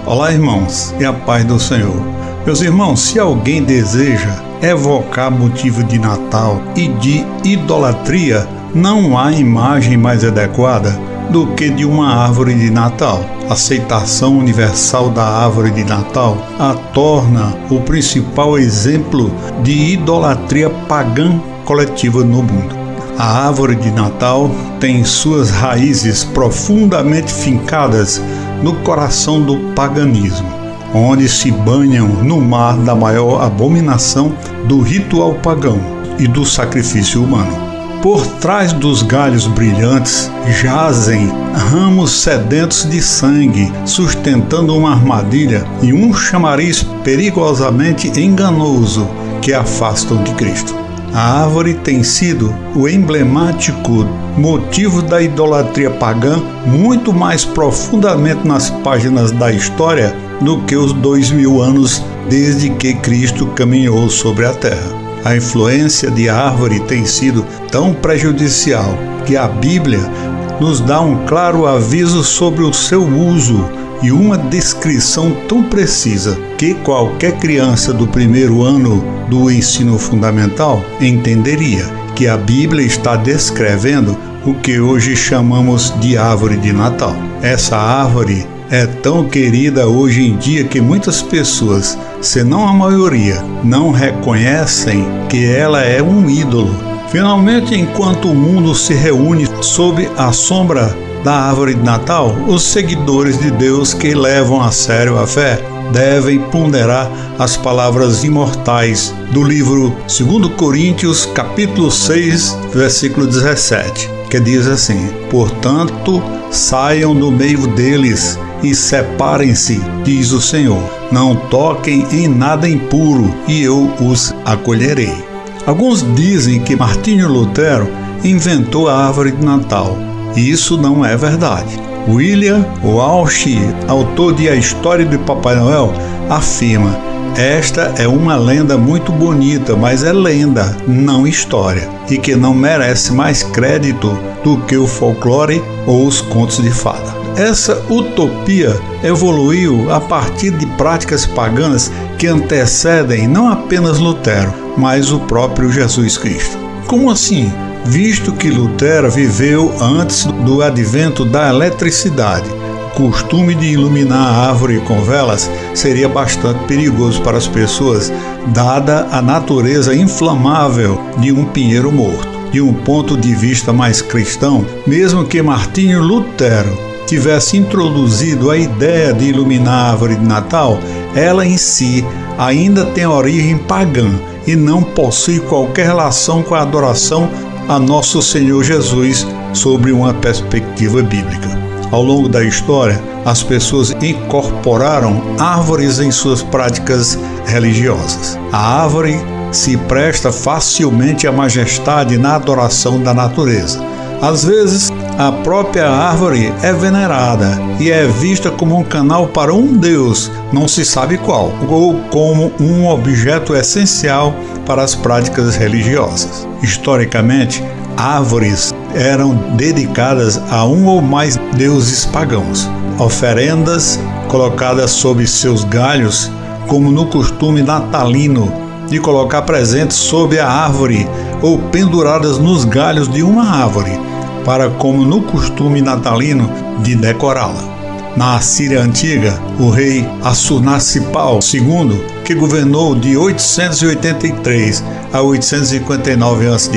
Olá, irmãos, e a paz do Senhor. Meus irmãos, se alguém deseja evocar motivo de Natal e de idolatria, não há imagem mais adequada do que de uma árvore de Natal. A aceitação universal da árvore de Natal a torna o principal exemplo de idolatria pagã coletiva no mundo. A árvore de Natal tem suas raízes profundamente fincadas no coração do paganismo, onde se banham no mar da maior abominação do ritual pagão e do sacrifício humano. Por trás dos galhos brilhantes jazem ramos sedentos de sangue, sustentando uma armadilha e um chamariz perigosamente enganoso que afastam de Cristo. A árvore tem sido o emblemático motivo da idolatria pagã muito mais profundamente nas páginas da história do que os 2000 anos desde que Cristo caminhou sobre a terra. A influência de árvore tem sido tão prejudicial que a Bíblia nos dá um claro aviso sobre o seu uso e uma descrição tão precisa que qualquer criança do primeiro ano do ensino fundamental entenderia que a Bíblia está descrevendo o que hoje chamamos de árvore de Natal. Essa árvore é tão querida hoje em dia que muitas pessoas, se não a maioria, não reconhecem que ela é um ídolo. Finalmente, enquanto o mundo se reúne sob a sombra da árvore de Natal, os seguidores de Deus que levam a sério a fé devem ponderar as palavras imortais do livro 2 Coríntios, capítulo 6, versículo 17, que diz assim: Portanto, saiam do meio deles e separem-se, diz o Senhor. Não toquem em nada impuro, e eu os acolherei. Alguns dizem que Martinho Lutero inventou a árvore de Natal. Isso não é verdade. William Walsh, autor de A História do Papai Noel, afirma: esta é uma lenda muito bonita, mas é lenda, não história, e que não merece mais crédito do que o folclore ou os contos de fada. Essa utopia evoluiu a partir de práticas paganas que antecedem não apenas Lutero, mas o próprio Jesus Cristo. Como assim? Visto que Lutero viveu antes do advento da eletricidade, o costume de iluminar a árvore com velas seria bastante perigoso para as pessoas, dada a natureza inflamável de um pinheiro morto. De um ponto de vista mais cristão, mesmo que Martinho Lutero tivesse introduzido a ideia de iluminar a árvore de Natal, ela em si ainda tem origem pagã e não possui qualquer relação com a adoração a nosso Senhor Jesus sobre uma perspectiva bíblica. Ao longo da história, as pessoas incorporaram árvores em suas práticas religiosas. A árvore se presta facilmente à majestade na adoração da natureza. Às vezes, a própria árvore é venerada e é vista como um canal para um Deus, não se sabe qual, ou como um objeto essencial para as práticas religiosas. Historicamente, árvores eram dedicadas a um ou mais deuses pagãos. Oferendas colocadas sob seus galhos, como no costume natalino de colocar presentes sob a árvore ou penduradas nos galhos de uma árvore, para como no costume natalino de decorá-la. Na Assíria antiga, o rei Assurnassipal II, que governou de 883 a 859 a.C.,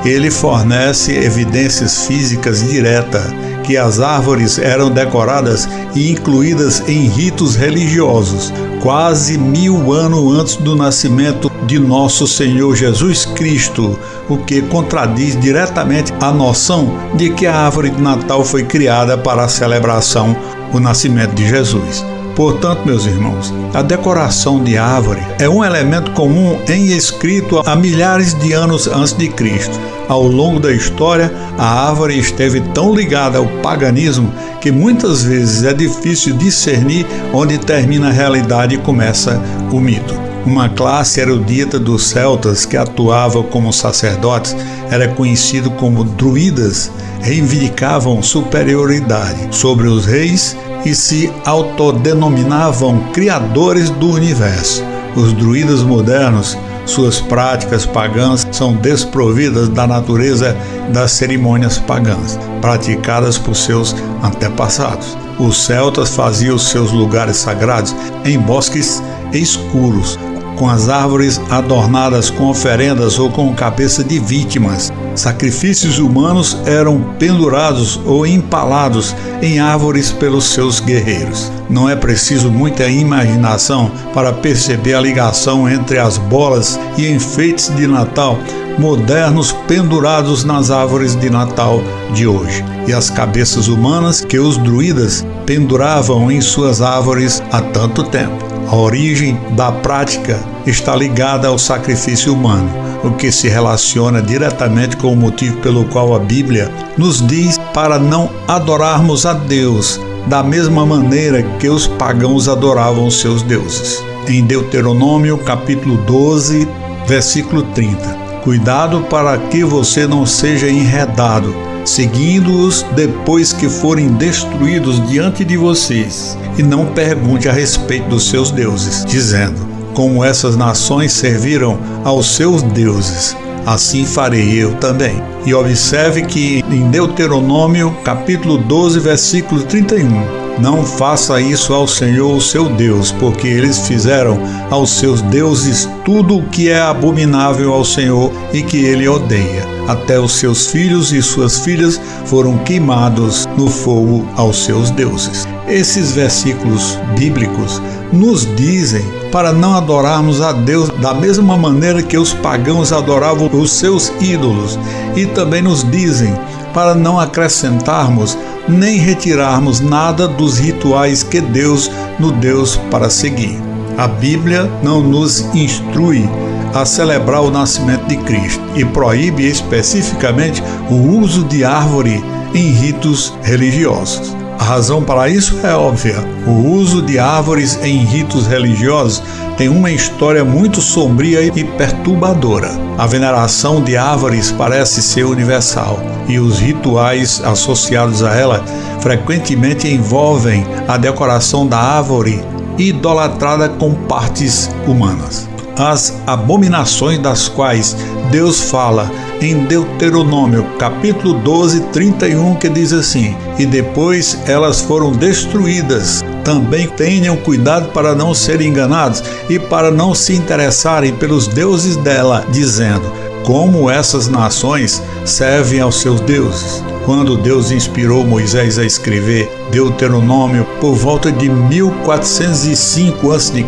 ele fornece evidências físicas diretas que as árvores eram decoradas e incluídas em ritos religiosos, quase 1000 anos antes do nascimento de nosso Senhor Jesus Cristo, o que contradiz diretamente a noção de que a árvore de Natal foi criada para a celebração do nascimento de Jesus. Portanto, meus irmãos, a decoração de árvore é um elemento comum em escrito há milhares de anos antes de Cristo. Ao longo da história, a árvore esteve tão ligada ao paganismo que muitas vezes é difícil discernir onde termina a realidade e começa o mito. Uma classe erudita dos celtas que atuava como sacerdotes era conhecido como druidas, reivindicavam superioridade sobre os reis e se autodenominavam criadores do universo. Os druidas modernos, suas práticas pagãs são desprovidas da natureza das cerimônias pagãs, praticadas por seus antepassados. Os celtas faziam seus lugares sagrados em bosques escuros, com as árvores adornadas com oferendas ou com cabeça de vítimas. Sacrifícios humanos eram pendurados ou empalados em árvores pelos seus guerreiros. Não é preciso muita imaginação para perceber a ligação entre as bolas e enfeites de Natal modernos pendurados nas árvores de Natal de hoje e as cabeças humanas que os druidas penduravam em suas árvores há tanto tempo. A origem da prática está ligada ao sacrifício humano, o que se relaciona diretamente com o motivo pelo qual a Bíblia nos diz para não adorarmos a Deus da mesma maneira que os pagãos adoravam seus deuses. Em Deuteronômio, capítulo 12, versículo 30. Cuidado para que você não seja enredado, seguindo-os depois que forem destruídos diante de vocês, e não pergunte a respeito dos seus deuses, dizendo: como essas nações serviram aos seus deuses, assim farei eu também. E observe que em Deuteronômio, capítulo 12, versículo 31, não faça isso ao Senhor, o seu Deus, porque eles fizeram aos seus deuses tudo o que é abominável ao Senhor e que ele odeia. Até os seus filhos e suas filhas foram queimados no fogo aos seus deuses. Esses versículos bíblicos nos dizem para não adorarmos a Deus da mesma maneira que os pagãos adoravam os seus ídolos, e também nos dizem para não acrescentarmos nem retirarmos nada dos rituais que Deus nos deu para seguir. A Bíblia não nos instrui a celebrar o nascimento de Cristo e proíbe especificamente o uso de árvore em ritos religiosos. A razão para isso é óbvia. O uso de árvores em ritos religiosos tem uma história muito sombria e perturbadora. A veneração de árvores parece ser universal e os rituais associados a ela frequentemente envolvem a decoração da árvore idolatrada com partes humanas. As abominações das quais Deus fala em Deuteronômio, capítulo 12, 31, que diz assim: e depois elas foram destruídas. Também tenham cuidado para não serem enganados e para não se interessarem pelos deuses dela, dizendo: como essas nações servem aos seus deuses. Quando Deus inspirou Moisés a escrever Deuteronômio por volta de 1405 a.C.,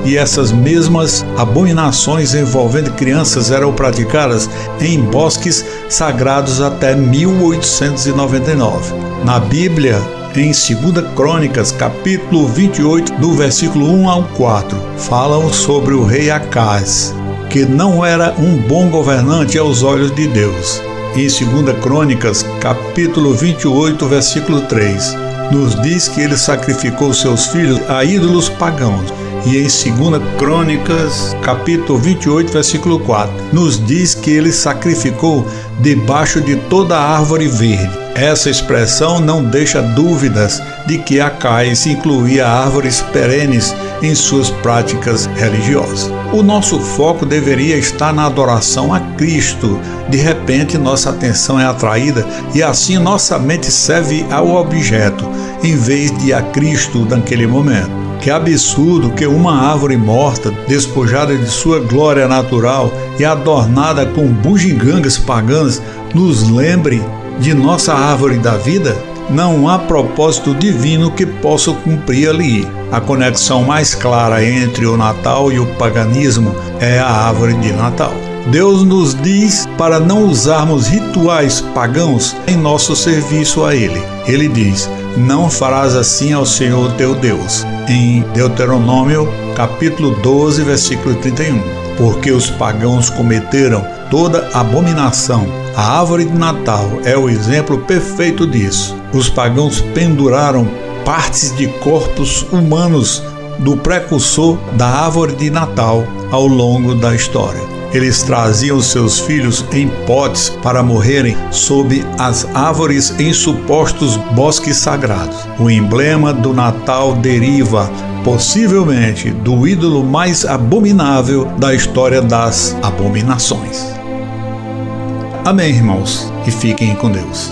e essas mesmas abominações envolvendo crianças eram praticadas em bosques sagrados até 1899. Na Bíblia, em 2 Crônicas, capítulo 28, do versículo 1 ao 4, falam sobre o rei Acaz, que não era um bom governante aos olhos de Deus. Em 2 Crônicas, capítulo 28, versículo 3, nos diz que ele sacrificou seus filhos a ídolos pagãos. E em 2 Crônicas, capítulo 28, versículo 4, nos diz que ele sacrificou debaixo de toda a árvore verde. Essa expressão não deixa dúvidas de que Acaz incluía árvores perenes em suas práticas religiosas. O nosso foco deveria estar na adoração a Cristo. De repente, nossa atenção é atraída e assim nossa mente serve ao objeto, em vez de a Cristo naquele momento. Que absurdo que uma árvore morta, despojada de sua glória natural e adornada com bugigangas pagãs, nos lembre de nossa árvore da vida. Não há propósito divino que possa cumprir ali. A conexão mais clara entre o Natal e o paganismo é a árvore de Natal. Deus nos diz para não usarmos rituais pagãos em nosso serviço a Ele. Ele diz: não farás assim ao Senhor teu Deus. Em Deuteronômio, capítulo 12, versículo 31. Porque os pagãos cometeram toda abominação. A árvore de Natal é o exemplo perfeito disso. Os pagãos penduraram partes de corpos humanos do precursor da árvore de Natal ao longo da história. Eles traziam seus filhos em potes para morrerem sob as árvores em supostos bosques sagrados. O emblema do Natal deriva, possivelmente, do ídolo mais abominável da história das abominações. Amém, irmãos, e fiquem com Deus.